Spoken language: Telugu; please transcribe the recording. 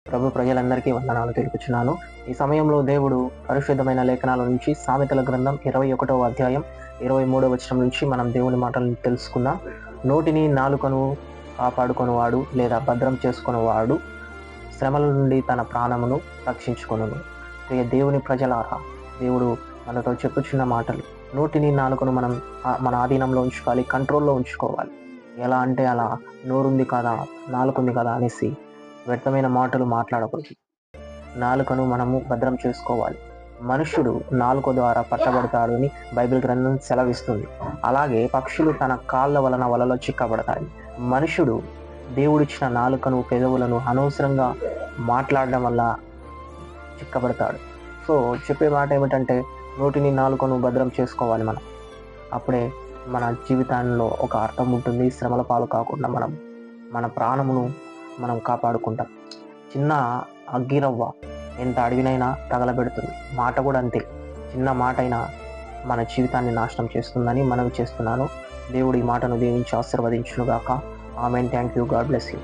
ప్రభు ప్రజలందరికీ వందనాలు తెలుపుచున్నాను. ఈ సమయంలో దేవుడు పరిశుద్ధమైన లేఖనాల నుంచి సామెతల గ్రంథం 21వ అధ్యాయం 23వ వచనం నుంచి మనం దేవుని మాటలను తెలుసుకుందాం. నోటిని నాలుకను కాపాడుకొనువాడు లేదా భద్రం చేసుకొనువాడు శ్రమల నుండి తన ప్రాణమును రక్షించుకొనును. ప్రియ దేవుని ప్రజలారా, దేవుడు మనతో చెప్పుచున్న మాటలు. నోటిని నాలుకను మనం మన ఆధీనంలో ఉంచుకోవాలి, కంట్రోల్లో ఉంచుకోవాలి. ఎలా అంటే అలా నోరుంది కదా, నాలుకుంది కదా అనేసి వ్యర్థమైన మాటలు మాట్లాడకూడదు. నాలుకను మనము భద్రం చేసుకోవాలి. మనుష్యుడు నాలుక ద్వారా పట్టబడతాడు అని బైబిల్ గ్రంథం సెలవిస్తుంది. అలాగే పక్షులు తన కాళ్ళ వలన వలలో చిక్కబడతాయి. మనుషుడు దేవుడిచ్చిన నాలుకను, పెదవులను అనవసరంగా మాట్లాడడం వల్ల చిక్కబడతాడు. సో చెప్పే మాట ఏమిటంటే, నోటిని నాలుకను భద్రం చేసుకోవాలి మనం. అప్పుడే మన జీవితంలో ఒక అర్థం ఉంటుంది. శ్రమల పాలు కాకుండా మన ప్రాణమును మనం కాపాడుకుంటాం. చిన్న అగ్గిరవ్వ ఎంత అడవినైనా తగలబెడుతుంది. మాట కూడా అంతే. చిన్న మాట అయినా మన జీవితాన్ని నాశనం చేస్తుందని మనవి చేస్తున్నాను. దేవుడి మాటను దీవించి ఆశీర్వదించునుగాక. Amen. Thank you. God bless you.